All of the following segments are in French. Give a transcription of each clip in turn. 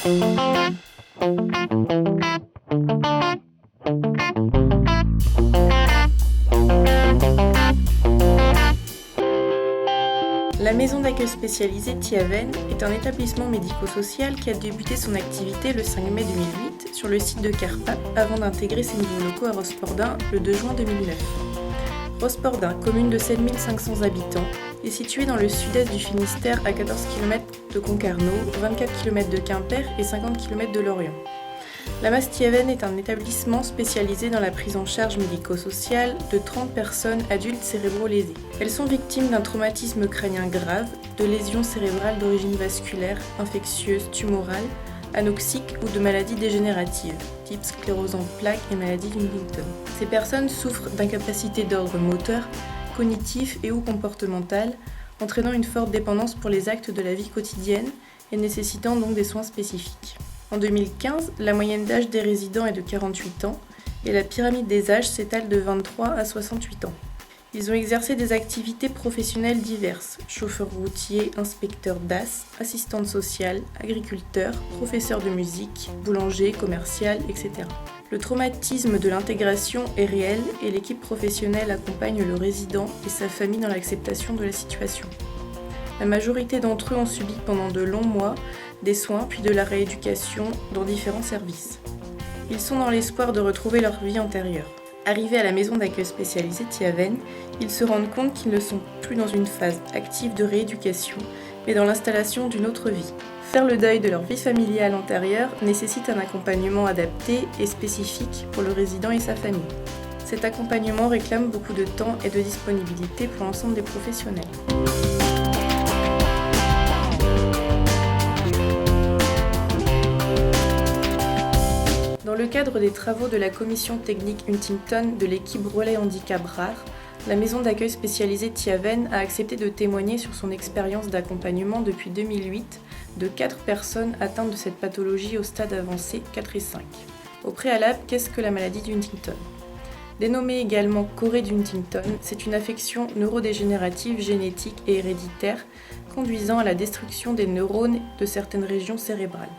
La maison d'accueil spécialisée Thiaven est un établissement médico-social qui a débuté son activité le 5 mai 2008 sur le site de Carpath avant d'intégrer ses nouveaux locaux à Rospordin le 2 juin 2009. Rospordin, commune de 7500 habitants, est située dans le sud-est du Finistère à 14 km de Concarneau, 24 km de Quimper et 50 km de Lorient. La MAS Thiaven est un établissement spécialisé dans la prise en charge médico-sociale de 30 personnes adultes cérébro-lésées. Elles sont victimes d'un traumatisme crânien grave, de lésions cérébrales d'origine vasculaire, infectieuse, tumorale, anoxique ou de maladies dégénératives, type sclérose en plaques et maladie d'Huntington. Ces personnes souffrent d'incapacités d'ordre moteur, cognitif et ou comportemental, entraînant une forte dépendance pour les actes de la vie quotidienne et nécessitant donc des soins spécifiques. En 2015, la moyenne d'âge des résidents est de 48 ans et la pyramide des âges s'étale de 23 à 68 ans. Ils ont exercé des activités professionnelles diverses, chauffeurs routiers, inspecteurs DAS, assistantes sociales, agriculteurs, professeurs de musique, boulangers, commercial, etc. Le traumatisme de l'intégration est réel et l'équipe professionnelle accompagne le résident et sa famille dans l'acceptation de la situation. La majorité d'entre eux ont subi pendant de longs mois des soins puis de la rééducation dans différents services. Ils sont dans l'espoir de retrouver leur vie antérieure. Arrivés à la maison d'accueil spécialisée Thiaven, ils se rendent compte qu'ils ne sont plus dans une phase active de rééducation, mais dans l'installation d'une autre vie. Faire le deuil de leur vie familiale antérieure nécessite un accompagnement adapté et spécifique pour le résident et sa famille. Cet accompagnement réclame beaucoup de temps et de disponibilité pour l'ensemble des professionnels. Dans le cadre des travaux de la commission technique Huntington de l'équipe Relais Handicap Rare, la maison d'accueil spécialisée Thiaven a accepté de témoigner sur son expérience d'accompagnement depuis 2008 de 4 personnes atteintes de cette pathologie au stade avancé 4 et 5. Au préalable, qu'est-ce que la maladie d'Huntington ? Dénommée également chorée d'Huntington, c'est une affection neurodégénérative génétique et héréditaire conduisant à la destruction des neurones de certaines régions cérébrales.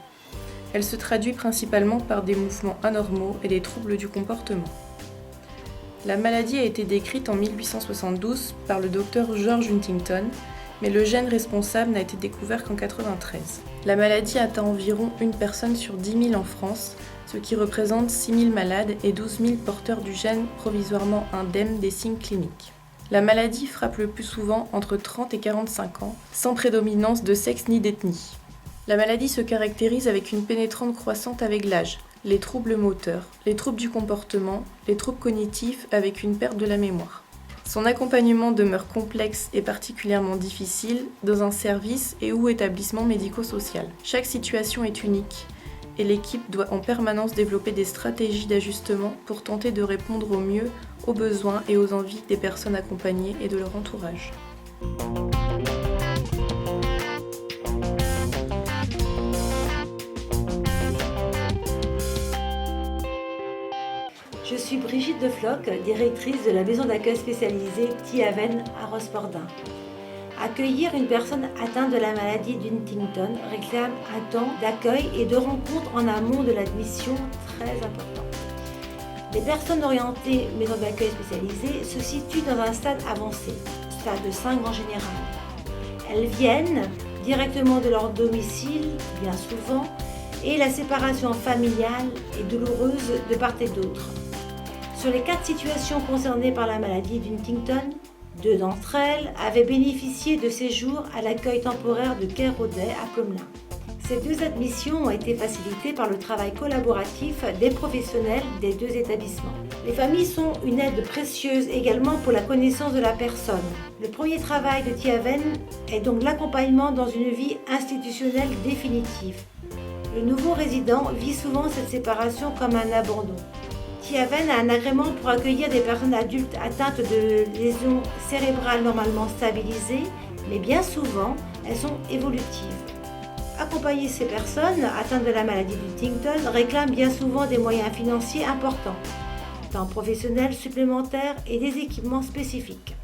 Elle se traduit principalement par des mouvements anormaux et des troubles du comportement. La maladie a été décrite en 1872 par le docteur George Huntington, mais le gène responsable n'a été découvert qu'en 1993. La maladie atteint environ une personne sur 10 000 en France, ce qui représente 6 000 malades et 12 000 porteurs du gène provisoirement indemnes des signes cliniques. La maladie frappe le plus souvent entre 30 et 45 ans, sans prédominance de sexe ni d'ethnie. La maladie se caractérise avec une pénétrante croissante avec l'âge, les troubles moteurs, les troubles du comportement, les troubles cognitifs avec une perte de la mémoire. Son accompagnement demeure complexe et particulièrement difficile dans un service et ou établissement médico-social. Chaque situation est unique et l'équipe doit en permanence développer des stratégies d'ajustement pour tenter de répondre au mieux aux besoins et aux envies des personnes accompagnées et de leur entourage. Je suis Brigitte Defloc, directrice de la maison d'accueil spécialisée Thiaven à Rospordin. Accueillir une personne atteinte de la maladie d'Huntington réclame un temps d'accueil et de rencontre en amont de l'admission très important. Les personnes orientées maison d'accueil spécialisée se situent dans un stade avancé, stade 5 en général. Elles viennent directement de leur domicile, bien souvent, et la séparation familiale est douloureuse de part et d'autre. Sur les 4 situations concernées par la maladie d'Huntington, 2 d'entre elles avaient bénéficié de séjours à l'accueil temporaire de Quai Rodet à Plomelin. Ces 2 admissions ont été facilitées par le travail collaboratif des professionnels des 2 établissements. Les familles sont une aide précieuse également pour la connaissance de la personne. Le premier travail de Thiaven est donc l'accompagnement dans une vie institutionnelle définitive. Le nouveau résident vit souvent cette séparation comme un abandon. Thiaven a un agrément pour accueillir des personnes adultes atteintes de lésions cérébrales normalement stabilisées, mais bien souvent, elles sont évolutives. Accompagner ces personnes atteintes de la maladie d'Huntington réclame bien souvent des moyens financiers importants, temps professionnel supplémentaire et des équipements spécifiques.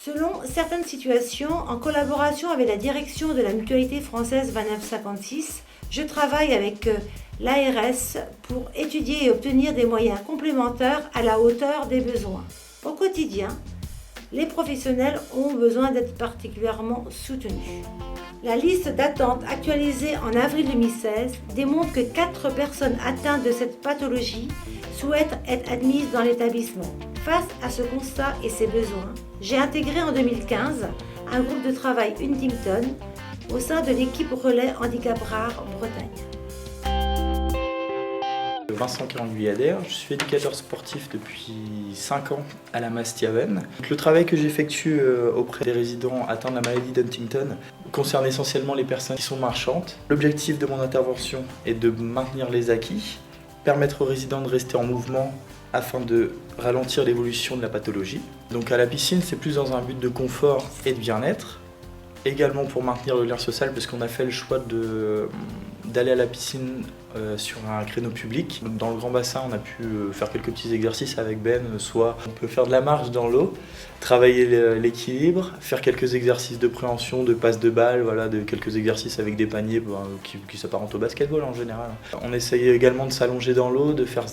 Selon certaines situations, en collaboration avec la direction de la Mutualité française 2956, je travaille avec l'ARS pour étudier et obtenir des moyens complémentaires à la hauteur des besoins. Au quotidien, les professionnels ont besoin d'être particulièrement soutenus. La liste d'attente actualisée en avril 2016 démontre que 4 personnes atteintes de cette pathologie souhaitent être admises dans l'établissement. Face à ce constat et ses besoins, j'ai intégré en 2015 un groupe de travail Huntington au sein de l'équipe Relais Handicap Rare Bretagne. Vincent Caranguyader, je suis éducateur sportif depuis 5 ans à la Mastiaven. Le travail que j'effectue auprès des résidents atteints de la maladie d'Huntington concerne essentiellement les personnes qui sont marchantes. L'objectif de mon intervention est de maintenir les acquis, permettre aux résidents de rester en mouvement afin de ralentir l'évolution de la pathologie. Donc à la piscine, c'est plus dans un but de confort et de bien-être. Également pour maintenir le lien social, parce qu'on a fait le choix d'aller à la piscine sur un créneau public. Dans le grand bassin, on a pu faire quelques petits exercices avec Ben, soit on peut faire de la marche dans l'eau, travailler l'équilibre, faire quelques exercices de préhension, de passe de balle, voilà, quelques exercices avec des paniers qui s'apparentent au basketball en général. On essaye également de s'allonger dans l'eau, de faire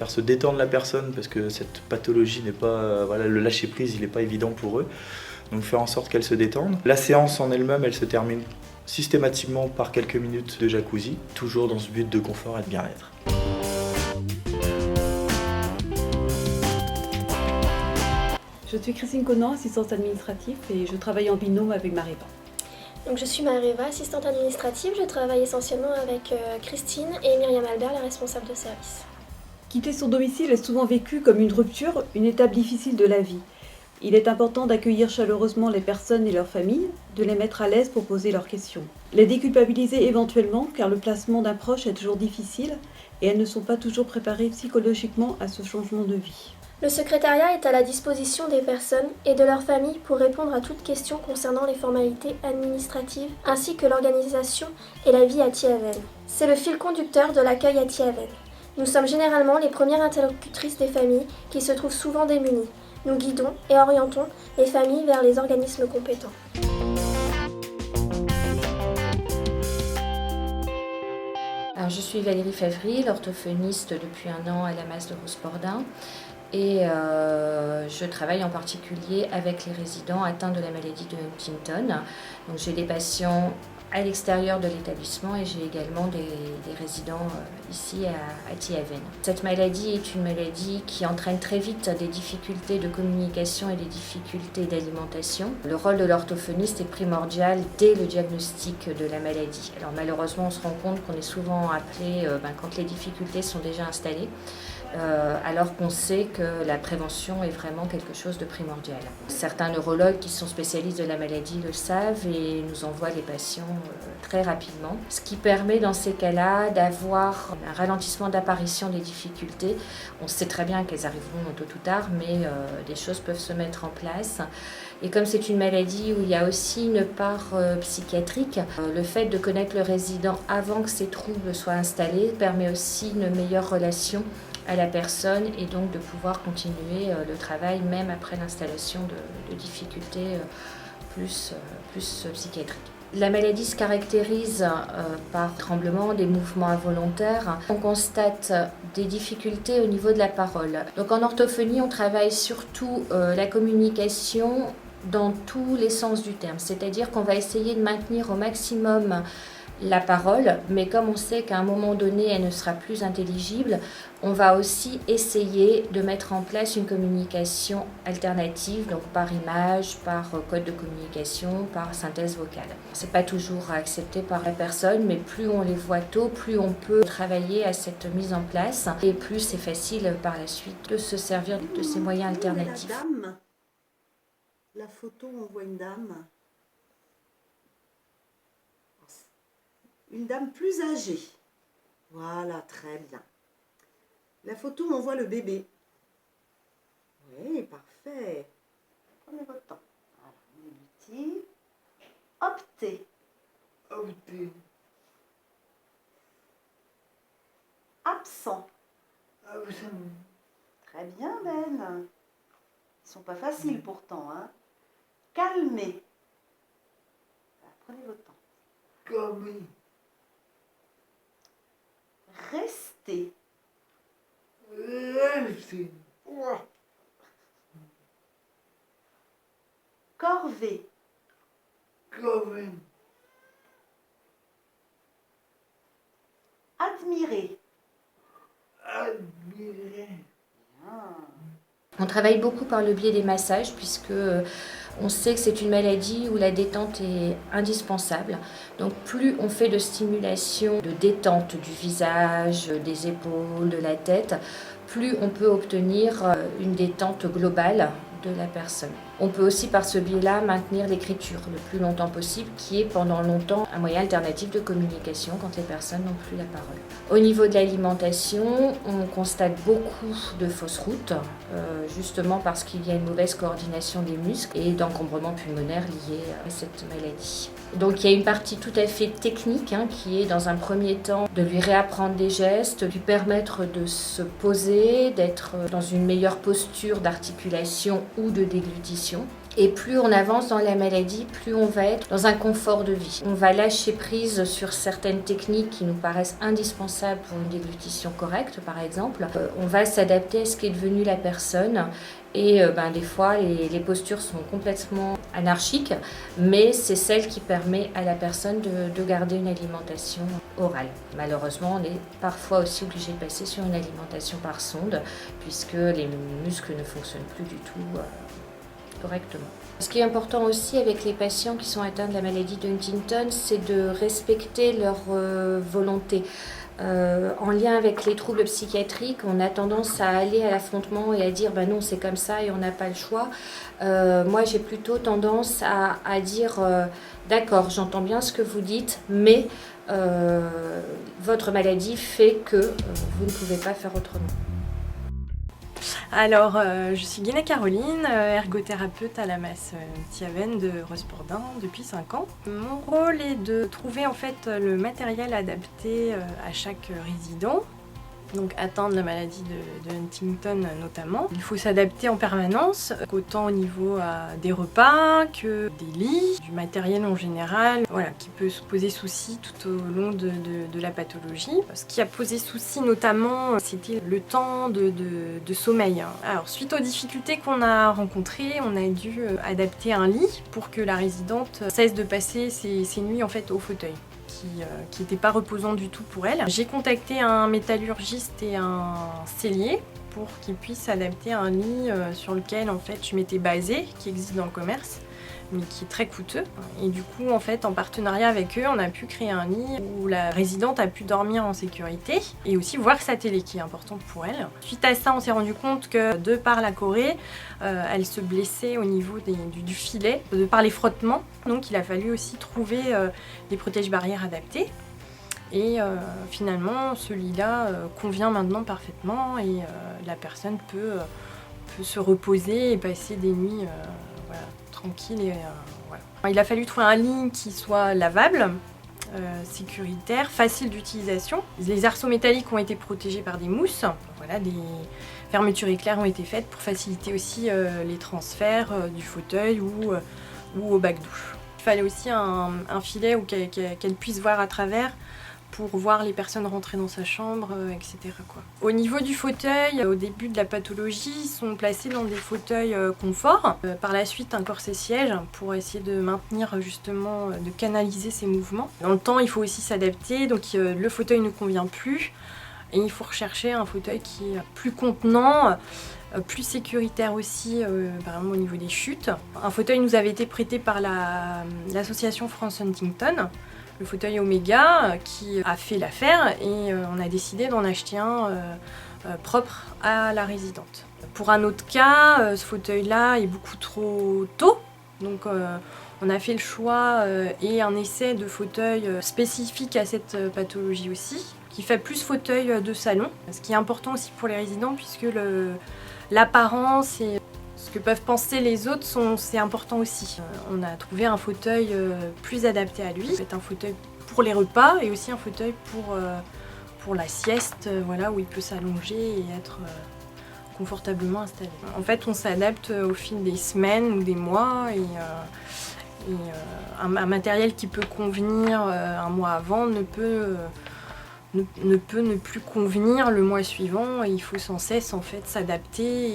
se détendre la personne, parce que cette pathologie n'est pas, le lâcher prise, il n'est pas évident pour eux. Donc faire en sorte qu'elle se détende. La séance en elle-même, elle se termine systématiquement par quelques minutes de jacuzzi, toujours dans ce but de confort et de bien-être. Je suis Christine Conan, assistante administrative, et je travaille en binôme avec Mariva. Donc je suis Mariva, assistante administrative. Je travaille essentiellement avec Christine et Myriam Albert, la responsable de service. Quitter son domicile est souvent vécu comme une rupture, une étape difficile de la vie. Il est important d'accueillir chaleureusement les personnes et leurs familles, de les mettre à l'aise pour poser leurs questions. Les déculpabiliser éventuellement, car le placement d'un proche est toujours difficile et elles ne sont pas toujours préparées psychologiquement à ce changement de vie. Le secrétariat est à la disposition des personnes et de leurs familles pour répondre à toutes questions concernant les formalités administratives ainsi que l'organisation et la vie à Thiaven. C'est le fil conducteur de l'accueil à Thiaven. Nous sommes généralement les premières interlocutrices des familles qui se trouvent souvent démunies. Nous guidons et orientons les familles vers les organismes compétents. Alors, je suis Valérie Favry, l'orthophoniste depuis 1 an à la Masse de Rospordin. Et je travaille en particulier avec les résidents atteints de la maladie de Huntington. Donc, j'ai des patients à l'extérieur de l'établissement et j'ai également des résidents ici à Thiaven. Cette maladie est une maladie qui entraîne très vite des difficultés de communication et des difficultés d'alimentation. Le rôle de l'orthophoniste est primordial dès le diagnostic de la maladie. Alors malheureusement, on se rend compte qu'on est souvent appelé quand les difficultés sont déjà installées. Alors qu'on sait que la prévention est vraiment quelque chose de primordial. Certains neurologues qui sont spécialistes de la maladie le savent et nous envoient les patients très rapidement, ce qui permet dans ces cas-là d'avoir un ralentissement d'apparition des difficultés. On sait très bien qu'elles arriveront tôt ou tard, mais des choses peuvent se mettre en place. Et comme c'est une maladie où il y a aussi une part psychiatrique, le fait de connaître le résident avant que ces troubles soient installés permet aussi une meilleure relation à la personne et donc de pouvoir continuer le travail même après l'installation de difficultés plus psychiatriques. La maladie se caractérise par tremblement, des mouvements involontaires. On constate des difficultés au niveau de la parole. Donc en orthophonie, on travaille surtout la communication dans tous les sens du terme, c'est-à-dire qu'on va essayer de maintenir au maximum la parole, mais comme on sait qu'à un moment donné, elle ne sera plus intelligible, on va aussi essayer de mettre en place une communication alternative, donc par image, par code de communication, par synthèse vocale. C'est pas toujours accepté par la personne, mais plus on les voit tôt, plus on peut travailler à cette mise en place, et plus c'est facile par la suite de se servir de ces moyens alternatifs. La photo, on voit une dame. Une dame plus âgée. Voilà, très bien. La photo, on voit le bébé. Oui, parfait. Prenez votre temps. Voilà, l'outil. Optez. Optez. Absent. Très bien, Ben. Ils sont pas faciles pourtant, hein. Calmer. Prenez votre temps. Calmer. Rester. Rester. Corvée. Calmer. Admirer. Admirer. On travaille beaucoup par le biais des massages puisque on sait que c'est une maladie où la détente est indispensable. Donc plus on fait de stimulation, de détente du visage, des épaules, de la tête, plus on peut obtenir une détente globale de la personne. On peut aussi par ce biais-là maintenir l'écriture le plus longtemps possible, qui est pendant longtemps un moyen alternatif de communication quand les personnes n'ont plus la parole. Au niveau de l'alimentation, on constate beaucoup de fausses routes, justement parce qu'il y a une mauvaise coordination des muscles et d'encombrement pulmonaire lié à cette maladie. Donc il y a une partie tout à fait technique qui est dans un premier temps de lui réapprendre des gestes, lui permettre de se poser, d'être dans une meilleure posture d'articulation ou de déglutition. Et plus on avance dans la maladie, plus on va être dans un confort de vie. On va lâcher prise sur certaines techniques qui nous paraissent indispensables pour une déglutition correcte, par exemple. On va s'adapter à ce qu'est devenue la personne. Et des fois, les postures sont complètement anarchiques, mais c'est celle qui permet à la personne de garder une alimentation orale. Malheureusement, on est parfois aussi obligé de passer sur une alimentation par sonde, puisque les muscles ne fonctionnent plus du tout correctement. Ce qui est important aussi avec les patients qui sont atteints de la maladie de Huntington, c'est de respecter leur volonté. En lien avec les troubles psychiatriques, on a tendance à aller à l'affrontement et à dire non, c'est comme ça et on n'a pas le choix. Moi, j'ai plutôt tendance à dire d'accord, j'entends bien ce que vous dites, mais votre maladie fait que vous ne pouvez pas faire autrement. Alors, je suis Guina Caroline, ergothérapeute à la MAS TIAVEN de Rosporden depuis 5 ans. Mon rôle est de trouver en fait le matériel adapté à chaque résident, donc atteint de la maladie de Huntington notamment. Il faut s'adapter en permanence, autant au niveau des repas que des lits, du matériel en général, qui peut se poser souci tout au long de la pathologie. Ce qui a posé souci notamment, c'était le temps de sommeil. Alors suite aux difficultés qu'on a rencontrées, on a dû adapter un lit pour que la résidente cesse de passer ses nuits en fait au fauteuil, qui n'était pas reposant du tout pour elle. J'ai contacté un métallurgiste et un sellier pour qu'ils puissent adapter un lit sur lequel en fait je m'étais basée, qui existe dans le commerce, mais qui est très coûteux. Et du coup, en fait, en partenariat avec eux, on a pu créer un lit où la résidente a pu dormir en sécurité et aussi voir sa télé, qui est important pour elle. Suite à ça, on s'est rendu compte que de par la Corée, elle se blessait au niveau du filet, de par les frottements. Donc il a fallu aussi trouver des protèges barrières adaptés. Et finalement, ce lit-là convient maintenant parfaitement et la personne peut se reposer et passer des nuits tranquille. Il a fallu trouver un lit qui soit lavable, sécuritaire, facile d'utilisation. Les arceaux métalliques ont été protégés par des mousses. Des fermetures éclairs ont été faites pour faciliter aussi les transferts du fauteuil ou au bac-douche. Il fallait aussi un filet qu'elle puisse voir à travers pour voir les personnes rentrer dans sa chambre, etc. Au niveau du fauteuil, au début de la pathologie, ils sont placés dans des fauteuils confort. Par la suite, un corset-siège pour essayer de maintenir justement, de canaliser ses mouvements. Dans le temps, il faut aussi s'adapter, donc le fauteuil ne convient plus. Et il faut rechercher un fauteuil qui est plus contenant, plus sécuritaire aussi, par exemple au niveau des chutes. Un fauteuil nous avait été prêté par l'association France Huntington, le fauteuil Omega, qui a fait l'affaire et on a décidé d'en acheter un propre à la résidente. Pour un autre cas, ce fauteuil-là est beaucoup trop tôt, donc on a fait le choix et un essai de fauteuil spécifique à cette pathologie aussi, qui fait plus fauteuil de salon, ce qui est important aussi pour les résidents puisque l'apparence et ce que peuvent penser les autres, c'est important aussi. On a trouvé un fauteuil plus adapté à lui, un fauteuil pour les repas et aussi un fauteuil pour la sieste, où il peut s'allonger et être confortablement installé. En fait, on s'adapte au fil des semaines ou des mois et un matériel qui peut convenir un mois avant ne peut ne plus convenir le mois suivant et il faut sans cesse en fait s'adapter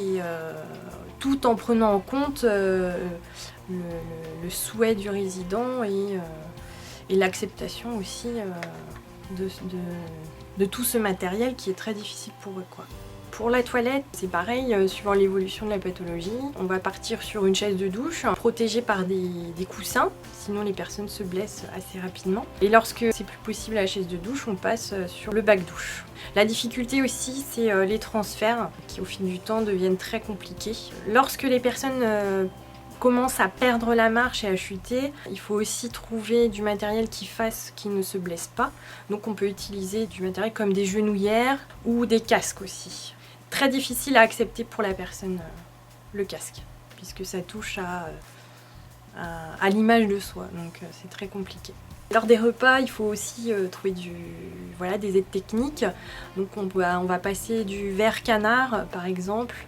tout en prenant en compte le souhait du résident et l'acceptation aussi de tout ce matériel qui est très difficile pour eux, quoi. Pour la toilette, c'est pareil, suivant l'évolution de la pathologie. On va partir sur une chaise de douche, protégée par des coussins, sinon les personnes se blessent assez rapidement. Et lorsque c'est plus possible la chaise de douche, on passe sur le bac-douche. La difficulté aussi, c'est les transferts, qui au fil du temps deviennent très compliqués. Lorsque les personnes commencent à perdre la marche et à chuter, il faut aussi trouver du matériel qui fasse qu'ils ne se blessent pas. Donc on peut utiliser du matériel comme des genouillères ou des casques aussi. Très difficile à accepter pour la personne, le casque, puisque ça touche à l'image de soi, donc c'est très compliqué. Lors des repas, il faut aussi trouver des aides techniques. Donc on va passer du verre canard, par exemple,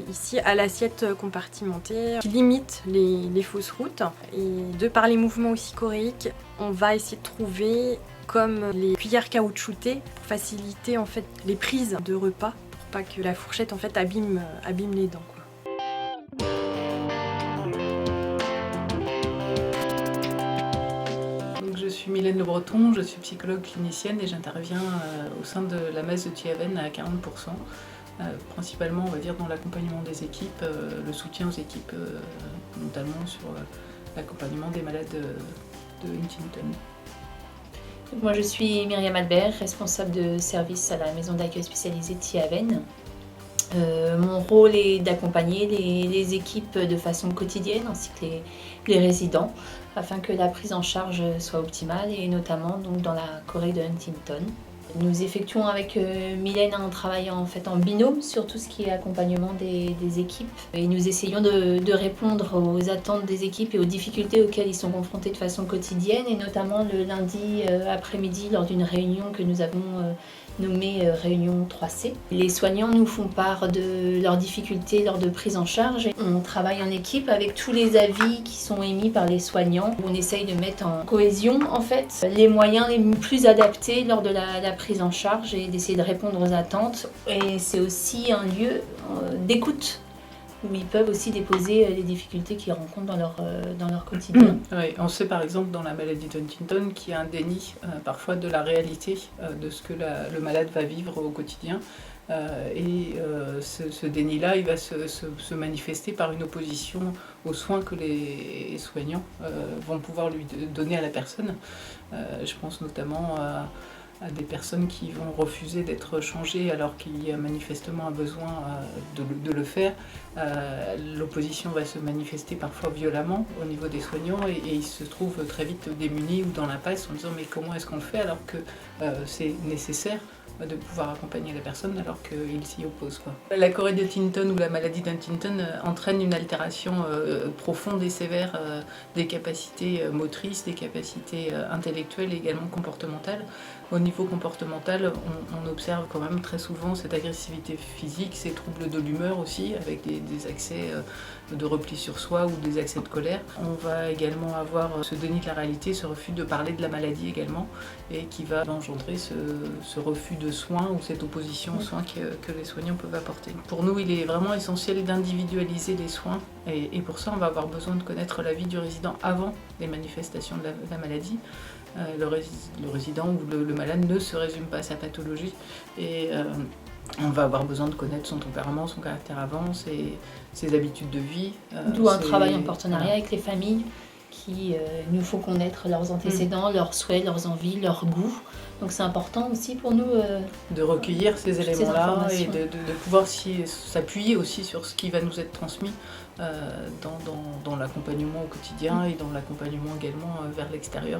ici à l'assiette compartimentée, qui limite les fausses routes. Et de par les mouvements aussi choréiques, on va essayer de trouver comme les cuillères caoutchoutées pour faciliter en fait les prises de repas, pour pas que la fourchette en fait abîme les dents, quoi. Je suis Mylène Le Breton, je suis psychologue clinicienne et j'interviens au sein de la messe de Thiaven à 40%, principalement on va dire dans l'accompagnement des équipes, le soutien aux équipes, notamment sur l'accompagnement des malades de Huntington. Moi je suis Myriam Albert, responsable de service à la maison d'accueil spécialisée de Thiaven. Mon rôle est d'accompagner les équipes de façon quotidienne ainsi que les résidents afin que la prise en charge soit optimale et notamment donc, dans la Corée de Huntington. Nous effectuons avec Mylène un travail en binôme sur tout ce qui est accompagnement des équipes et nous essayons de répondre aux attentes des équipes et aux difficultés auxquelles ils sont confrontés de façon quotidienne et notamment le lundi après-midi lors d'une réunion que nous avons nommée Réunion 3C. Les soignants nous font part de leurs difficultés lors de prise en charge. On travaille en équipe avec tous les avis qui sont émis par les soignants. On essaye de mettre en cohésion en fait les moyens les plus adaptés lors de la prise en charge et d'essayer de répondre aux attentes. Et c'est aussi un lieu d'écoute où ils peuvent aussi déposer les difficultés qu'ils rencontrent dans leur quotidien. Oui, on sait par exemple dans la maladie de Huntington qu'il y a un déni parfois de la réalité de ce que le malade va vivre au quotidien. Ce déni-là, il va se manifester par une opposition aux soins que les soignants vont pouvoir lui donner à la personne. Je pense notamment à des personnes qui vont refuser d'être changées alors qu'il y a manifestement un besoin de le faire. L'opposition va se manifester parfois violemment au niveau des soignants et ils se trouvent très vite démunis ou dans l'impasse en disant mais comment est-ce qu'on le fait alors que c'est nécessaire de pouvoir accompagner la personne alors qu'ils s'y opposent, quoi. La Corée de Huntington ou la maladie d'Huntington entraîne une altération profonde et sévère des capacités motrices, des capacités intellectuelles et également comportementales. Au niveau comportemental, on observe quand même très souvent cette agressivité physique, ces troubles de l'humeur aussi, avec des accès de repli sur soi ou des accès de colère. On va également avoir ce déni de la réalité, ce refus de parler de la maladie également, et qui va engendrer ce refus de soins ou cette opposition aux soins que les soignants peuvent apporter. Pour nous, il est vraiment essentiel d'individualiser les soins, et pour ça, on va avoir besoin de connaître la vie du résident avant les manifestations de la maladie. Le résident ou le malade ne se résume pas à sa pathologie et on va avoir besoin de connaître son tempérament, son caractère avant, ses habitudes de vie. D'où un travail en partenariat avec les familles qui nous font connaître leurs antécédents, leurs souhaits, leurs envies, leurs goûts. Donc c'est important aussi pour nous de recueillir ces éléments-là et de pouvoir s'appuyer aussi sur ce qui va nous être transmis dans l'accompagnement au quotidien et dans l'accompagnement également vers l'extérieur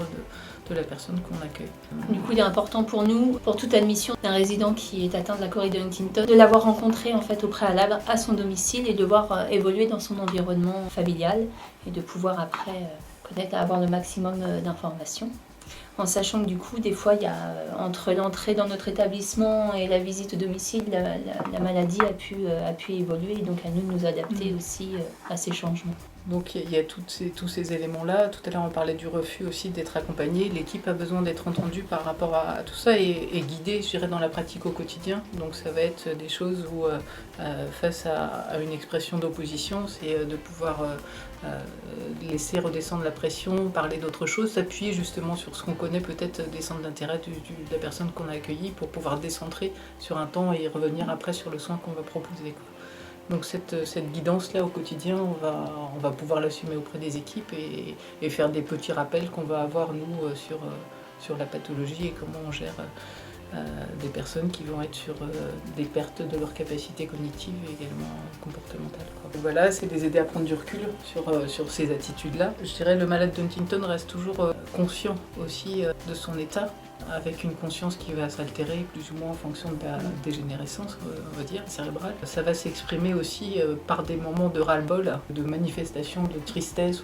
de la personne qu'on accueille. Du coup, il est important pour nous, pour toute admission d'un résident qui est atteint de la Corée de Huntington, de l'avoir rencontré en fait au préalable à son domicile et de voir évoluer dans son environnement familial et de pouvoir après avoir le maximum d'informations. en sachant que du coup, des fois, il y a, entre l'entrée dans notre établissement et la visite au domicile, la maladie a pu évoluer, et donc à nous de nous adapter aussi à ces changements. Donc il y a tous ces éléments-là. Tout à l'heure on parlait du refus aussi d'être accompagné. L'équipe a besoin d'être entendue par rapport à tout ça et guidée, je dirais, dans la pratique au quotidien. Donc ça va être des choses où face à une expression d'opposition, c'est de pouvoir laisser redescendre la pression, parler d'autre chose, s'appuyer justement sur ce qu'on connaît peut-être des centres d'intérêt de la personne qu'on a accueillie pour pouvoir décentrer sur un temps et revenir après sur le soin qu'on va proposer. Donc cette guidance-là au quotidien, on va pouvoir l'assumer auprès des équipes et faire des petits rappels qu'on va avoir nous sur la pathologie et comment on gère des personnes qui vont être sur des pertes de leur capacité cognitive et également comportementale. Donc voilà, c'est les aider à prendre du recul sur ces attitudes-là. Je dirais le malade d'Huntington reste toujours conscient aussi de son état, avec une conscience qui va s'altérer plus ou moins en fonction de la dégénérescence, on va dire, cérébrale. Ça va s'exprimer aussi par des moments de ras-le-bol, de manifestation de tristesse,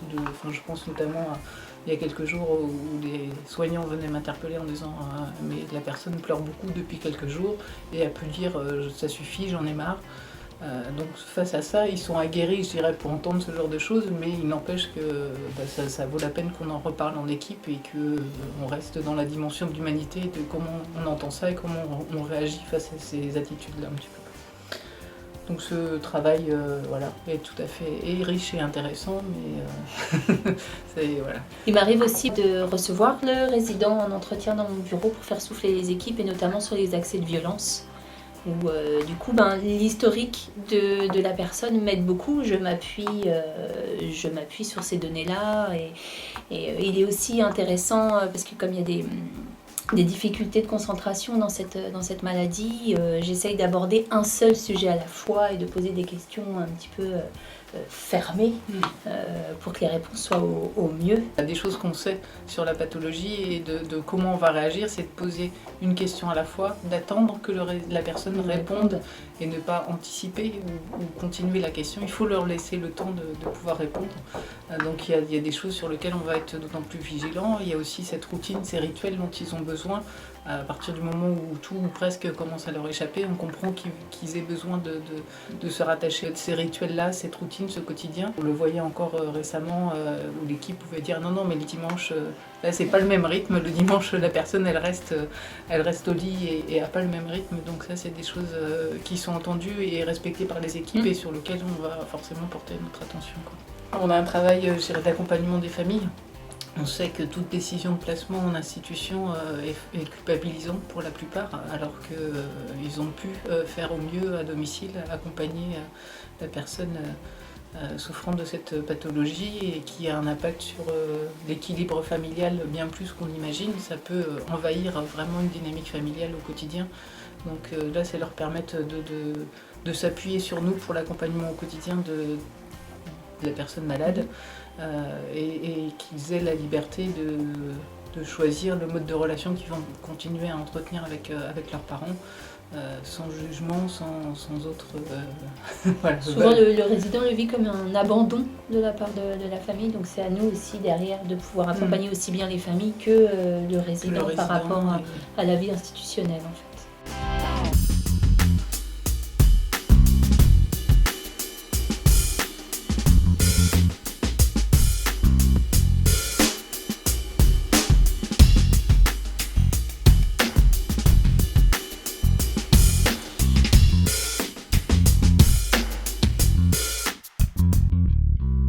je pense notamment à il y a quelques jours où des soignants venaient m'interpeller en disant mais la personne pleure beaucoup depuis quelques jours et a pu dire ça suffit, j'en ai marre. Donc face à ça, ils sont aguerris, je dirais, pour entendre ce genre de choses, mais il n'empêche que ça vaut la peine qu'on en reparle en équipe et qu'on reste dans la dimension de l'humanité, de comment on entend ça et comment on réagit face à ces attitudes-là un petit peu. Donc ce travail est tout à fait riche et intéressant, mais voilà. Il m'arrive aussi de recevoir le résident en entretien dans mon bureau pour faire souffler les équipes et notamment sur les accès de violence. Où du coup l'historique de la personne m'aide beaucoup, je m'appuie sur ces données-là et il est aussi intéressant parce que comme il y a des difficultés de concentration dans cette maladie, j'essaye d'aborder un seul sujet à la fois et de poser des questions un petit peu fermées pour que les réponses soient au mieux. Il y a des choses qu'on sait sur la pathologie et de comment on va réagir, c'est de poser une question à la fois, d'attendre que la personne réponde et ne pas anticiper ou continuer la question. Il faut leur laisser le temps de pouvoir répondre. Donc il y a des choses sur lesquelles on va être d'autant plus vigilant. Il y a aussi cette routine, ces rituels dont ils ont besoin. À partir du moment où tout ou presque commence à leur échapper, on comprend qu'ils aient besoin de se rattacher à ces rituels-là, cette routine, ce quotidien. On le voyait encore récemment où l'équipe pouvait dire non mais le dimanche, là c'est pas le même rythme, le dimanche la personne elle reste au lit et a pas le même rythme, donc ça c'est des choses qui sont entendues et respectées par les équipes et sur lesquelles on va forcément porter notre attention. On a un travail d'accompagnement des familles. On sait que toute décision de placement en institution est culpabilisante pour la plupart, alors qu'ils ont pu faire au mieux à domicile, accompagner la personne souffrant de cette pathologie et qui a un impact sur l'équilibre familial bien plus qu'on imagine. Ça peut envahir vraiment une dynamique familiale au quotidien. Donc là, c'est leur permettre de s'appuyer sur nous pour l'accompagnement au quotidien de la personne malade. Et qu'ils aient la liberté de choisir le mode de relation qu'ils vont continuer à entretenir avec leurs parents, sans jugement, sans autre... voilà. Souvent le résident le vit comme un abandon de la part de la famille, donc c'est à nous aussi derrière de pouvoir accompagner aussi bien les familles que le résident par rapport à la vie institutionnelle en fait.